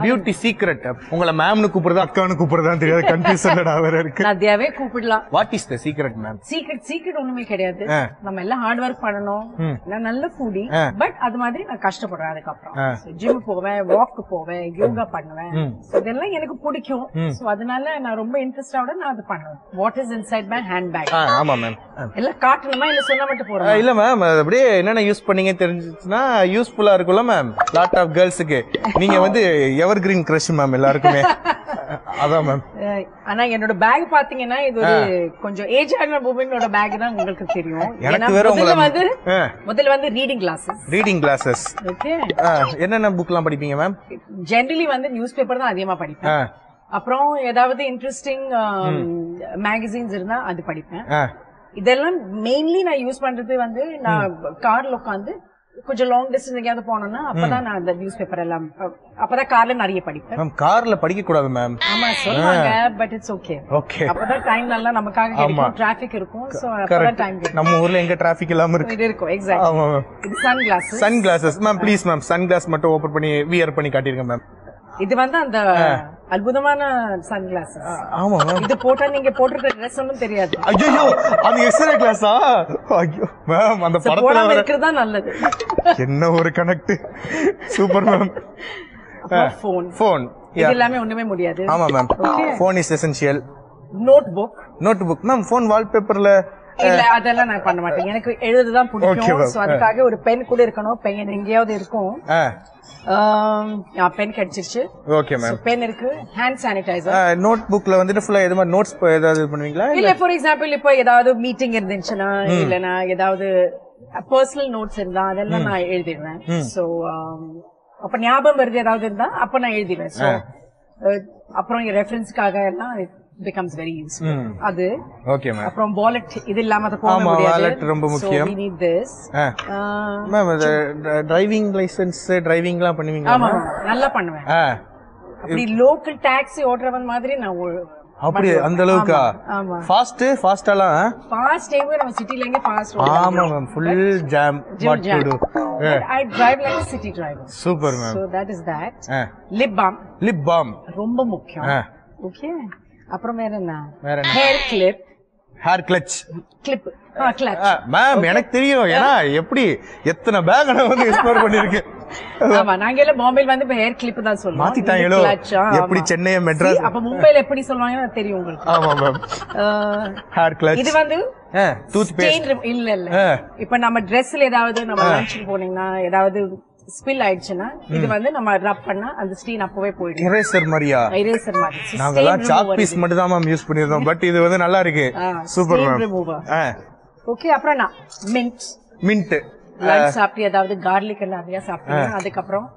Beauty secret உங்களை மேம்னு கூப்பிடுறதா அக்கானு கூப்பிடுறதா தெரியாது கன்ஃபியூஷன்ல வேற இருக்கு. நதியாவே கூப்பிடலாம். What is the secret ma'am? Secret ஒண்ணுமே கிடையாது. நம்ம எல்லாம் ஹார்ட் ஒர்க் பண்ணணும். நான் நல்ல ஃபுடி, பட் அது மாதிரி நான் கஷ்டப்படுறேன். அதுக்கப்புறம் ஜிம் போவேன், வாக் போவேன், யோகா பண்ணுவேன். இதெல்லாம் எனக்கு பிடிக்கும். சோ அதனால நான் ரொம்ப இன்ட்ரெஸ்டோட நான் அது பண்ணுவேன். What is inside my hand bag? ஆமா மேம். எல்லாம் காட்டணுமா இல்ல சொன்னா மட்டும் போறோம்? இல்ல மேம், அப்படியே என்னென்ன யூஸ் பண்ணீங்க தெரிஞ்சுச்சுன்னா யூஸ்ஃபுல்லா இருக்கும்ல மேம். லாட் ஆஃப் கேர்ள்ஸுக்கு நீங்க வந்து எவர் கிரீன் கிரஷ் மேம் எல்லாருக்குமே. அதான் மேம். ஆனா என்னோட பேக் பாத்தீங்கன்னா இது ஒரு கொஞ்சம் ஏஜ் ஆன வுமனோட பேக் தான் உங்களுக்கு தெரியும். எனக்கு வேற முதல்ல வந்து ரீடிங் கிளாஸஸ். ஓகே. என்னென்ன புக்லாம் படிப்பீங்க மேம்? ஜெனரலி வந்து நியூஸ் பேப்பர் தான் அதிகமா படிப்பேன். அப்புறம் ஏதாவது இன்ட்ரெஸ்டிங் மேகசின்ஸ் இருந்தா அது படிப்பேன். இதெல்லாம் மெயின்லி நான் யூஸ் பண்றது வந்து நான் கார்ல உட்காந்து கொஞ்சம் லாங் டிஸ்டன்ஸ் எங்கேயாவது போனோம்னா அப்பதான் நான் அந்த நியூஸ் பேப்பர் எல்லாம் அப்பதான் கார்ல நிறைய படிப்பேன். மேம் கார்ல படிக்க கூடாது மேம். ஆமா சொல்லுவாங்க, பட் இட்ஸ் ஓகே. அப்பதான் டைம் நல்லா நமக்காக கிடைக்கும். டிராபிக் இருக்கும். சோ அப்பதான் டைம் கிடைக்கும். நம்ம ஊர்ல எங்க டிராபிக் இல்லாம இருக்கும். எக்ஸாக்ட்லி. ஆமா மேம். இது sun glasses ma'am. Please ma'am sun glass மட்டும் ஓபன் பண்ணி வியர் பண்ணி காட்டிருங்க மேம். இது வந்து அந்த அற்புதமான சன் கிளாஸஸ். ஆமா மேம். இது போட்டா நீங்க போட்டுற Dress ஒண்ணும் தெரியாது. ஐயோ அது எக்ஸ்ரே கிளாஸா? ஐயோ மேம் அந்த படத்துல இருக்குறதா நல்லது. என்ன ஒரு கனெக்ட். Super ma'am. ஃபோன் இது எல்லாமே ஒண்ணுமே முடியாது. ஆமா ma'am. Phone is essential. Notebook ma'am. Phone வால்பேப்பர்ல இல்ல அதெல்லாம் நான் பண்ண மாட்டேன். எனக்கு எழுதுதான் பிடிக்கும். சோ அதுக்காக ஒரு பென் கூட இருக்கணும். பென் எங்கேயாவது இருக்கும். பென் கிடைச்சிருச்சு. Okay ma'am. பென் இருக்கு. Hand sanitizer. நோட்புக்ல வந்துட்டு ஃபுல்லா எதுமா நோட்ஸ் ஏதாவது பண்ணுவீங்களா? இல்ல ஃபார் எக்ஸாம்பிள் இப்போ ஏதாவது மீட்டிங் இருந்துச்சுன்னா இல்லனா ஏதாவது பர்சனல் நோட்ஸ் இருந்தா அதெல்லாம் நான் எழுதிடுவேன். சோ அப்ப ஞாபகம் வருது ஏதாவது இருந்தா அப்ப நான் எழுதிடுவேன். சோ அப்புறம் ரெஃபரன்ஸ்க்காக எல்லாம் becomes very useful. அது ஓகே மேம். அப்புறம் வாலெட் இது இல்லாம அது போக முடியாது. வாலெட் ரொம்ப முக்கியம். So we need this. Ma'am driving license டிரைவிங்லாம் பண்ணுவீங்களா? ஆமா நல்லா பண்ணுவேன். அப்படி லோக்கல் டாக்ஸி ஓட்டுறவன் மாதிரி நான் அப்படி அந்த அளவுக்கு ஃபாஸ்டாலாம் ஃபாஸ்ட் நம்ம சிட்டில எங்க ஃபாஸ்ட் ஆமா ma'am. Full jam. What to to? I drive like a city driver. Super ma'am. So that is that. Lip balm ரொம்ப முக்கியம். ஓகே. அப்புறம் வேற என்ன? Hair clip. மேம் எனக்கு தெரியும். ஏன்னா எப்படி எத்தனை பேக் நான் வந்து எக்ஸ்ப்ளோர் பண்ணிருக்கேன். ஆமா நாங்க எல்லாம் பாம்பேல வந்து இப்ப ஹேர் கிளிப் தான் சொல்லுவோம். மாத்திட்டாங்களோ எப்படி சென்னை மெட்ராஸ். அப்ப மும்பைல எப்படி சொல்வாங்க தெரியும் உங்களுக்கு? ஆமா மேம். Hair clutch. இது வந்து டூத் பேஸ்ட். இல்ல இப்ப நம்ம Dressல ஏதாவது நம்ம லஞ்சுக்கு போனீங்கன்னா ஏதாவது ஸ்பில் ஆயிடுச்சுன்னா இது வந்து நம்ம ரப் பண்ணா அந்த ஸ்டீன் அப்பவே போயிடும். இரேசர் மாதிரியா? இரேசர் மாதிரி. நாங்கலாம் சாக் பீஸ் மட்டும் தான் மேம் யூஸ் பண்ணிருந்தோம். பட் இது வந்து நல்லா இருக்கு. Super ma'am. ஓகே. அப்புறம் நான் மின்ட் லஞ்ச் சாப்பிட்டு ஏதாவது கார்லிக் எல்லாம் நிறைய சாப்பிட்டீங்க அதுக்கப்புறம்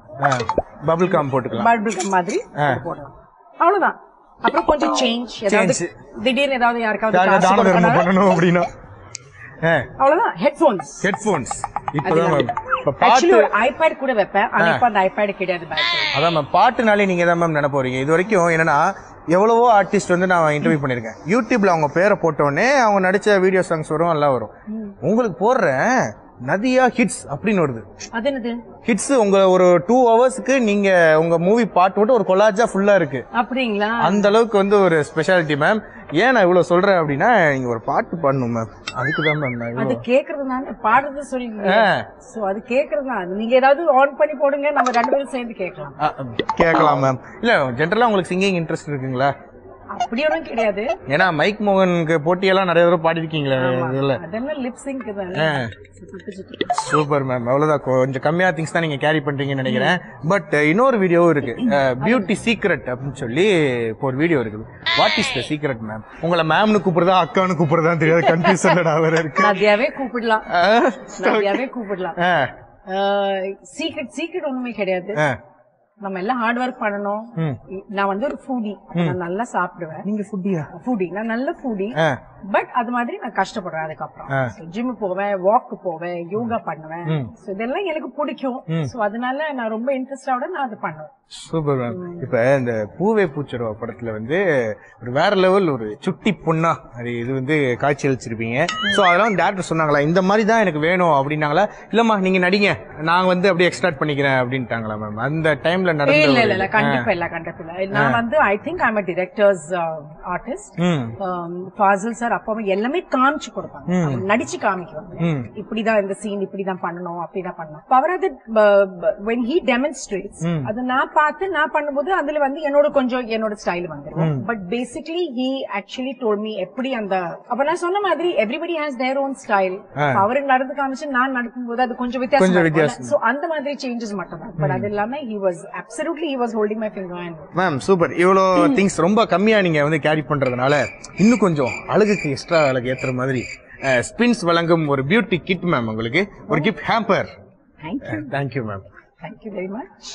பபிள் கம் போட்டுக்கலாம். பபிள் கம் மாதிரி போடலாம். அவ்வளவுதான். அப்புறம் கொஞ்சம் சேஞ்ச் ஏதாவது திடீர்னு ஏதாவது யாருக்காவது தான தர்மம் பண்ணனும் அப்படினா அவ்வளவுதான். ஹெட்போன்ஸ் இப்பதான் மேம். ஆக்சுவலி ஐபேட் கூட வைப்பேன். ஆனா இப்ப அந்த ஐபேட் கிடையாது பேக். அதான் மேம். பாட்டுனாலே நீங்க தான் மேம் நினைப்ப போறீங்க. இது வரைக்கும் என்னன்னா எவ்வளவோ ஆர்டிஸ்ட் வந்து நான் இன்டர்வியூ பண்ணிருக்கேன். யூடியூப்ல அவங்க பேரை போட்டோடனே அவங்க நடிச்ச வீடியோ சாங்ஸ் வரும், எல்லாம் வரும். உங்களுக்கு போடுறேன் நதியா ஹிட்ஸ் அப்படின்னு வருது. அது என்னது ஹிட்ஸ்? உங்க ஒரு 2 ஹவர்ஸ்க்கு நீங்க உங்க மூவி பாட்டு மட்டும் ஒரு கொலாஜா ஃபுல்லா இருக்கு. அப்படிங்களா? அந்த அளவுக்கு வந்து ஒரு ஸ்பெஷாலிட்டி மேம். ஏன் நான் இவ்வளவு சொல்றேன் அப்படின்னா நீங்க ஒரு பாட்டு பாடணும் மேம். அதுக்குதான் மேம். அது கேக்குறது நானே பாடுறது சொல்லுங்க. சோ அது கேக்குறது தான். நீங்க ஏதாவது ஆன் பண்ணி போடுங்க, நம்ம ரெண்டு பேரும் சேர்ந்து கேட்கலாம் மேம். இல்ல ஜெனரலா உங்களுக்கு சிங்கிங் இன்ட்ரெஸ்ட் இருக்குங்களா? அப்படி ஒன்றும் கிடையாது. ஏன்னா மைக் மோகனுக்கு போட்டியெல்லாம் நிறைய தடவை பாடி இருக்கீங்களா? அதெல்லாம் லிப் சிங்க் தான். Super ma'am. அவ்வளவுதான். கொஞ்சம் கம்மியா திங்ஸ் தான் நீங்க கேரி பண்றீங்கன்னு நினைக்கிறேன். பட் இன்னொரு வீடியோவும் இருக்கு, பியூட்டி சீக்ரெட் அப்படின்னு சொல்லி ஒரு வீடியோ இருக்குது. What is the secret ma'am? உங்களை மேம்னு கூப்பிடுறதா அக்கானு கூப்பிடுறதா தெரியாது கன்ஃபியூஷன்ல வேற இருக்கு. நதியாவே கூப்பிடலாம். சீக்ரெட் ஒண்ணுமே கிடையாது. நம்ம எல்லாம் ஹார்ட் ஒர்க் பண்ணணும். நான் வந்து ஒரு ஃபுடி. நான் நல்லா சாப்பிடுவேன். நீங்க ஃபுடி? நான் நல்ல ஃபுடி, பட் அது மாதிரி நான் கஷ்டப்படுறேன். அதுக்கப்புறம் ஜிம் போவேன், வாக் போவேன், யோகா பண்ணுவேன். இதெல்லாம் எனக்கு பிடிக்கும். சோ அதனால நான் ரொம்ப இன்ட்ரெஸ்டோட நான் அது பண்ணுவேன். Super ma'am. இப்ப இந்த பூவே பூச்சரவா படத்துல வந்து ஒரு வேற லெவல் ஒரு சுட்டி பொண்ணா அது இது வந்து காட்சி அளிச்சிருப்பீங்க. சோ அதெல்லாம் டேரக்டர் சொன்னாங்களா இந்த மாதிரி தான் எனக்கு வேணும் அப்படின்னாங்களா? இல்லம்மா நீங்க நடிங்க, நான் வந்து அப்படியே எக்ஸ்ட்ராக்ட் பண்ணிக்கிறேன் அப்படின்ட்டாங்களா மேம்? அந்த டைம்ல லைஃப்ல நடந்த இல்ல கண்டிப்பா நான் வந்து I think I am director's artist. Fazil sir அப்பவே எல்லாமே காமிச்சு கொடுப்பாங்க, நடிச்சு காமிக்குவாங்க. இப்படிதான் இந்த சீன் இப்படிதான் பண்ணணும் அப்படிதான் பண்ணணும். Power of when he demonstrates அது நான் பார்த்து நான் பண்ணும்போது அதுல வந்து என்னோட ஸ்டைல் வந்துரும். But basically he actually told me எப்படி அந்த அப்ப நான் சொன்ன மாதிரி everybody has their own style. அவர் நடந்து காமிச்சு நான் நடக்கும்போது அது கொஞ்சம் வித்தியாசம். சோ அந்த மாதிரி சேஞ்சஸ் மட்டும் தான். பட் அது இல்லாம he was holding my finger and ma'am super. இவ்வளோ திங்ஸ் ரொம்ப கம்மியா நீங்க வந்து கேரி பண்றதுனால இன்னும் கொஞ்சம் அழகுக்கு எக்ஸ்ட்ரா அழகு ஏத்துற மாதிரி ஸ்பின்ஸ் வழங்கும் ஒரு பியூட்டி கிட் மேம் உங்களுக்கு ஒரு gift hamper. thank you thank you ma'am. thank you very much.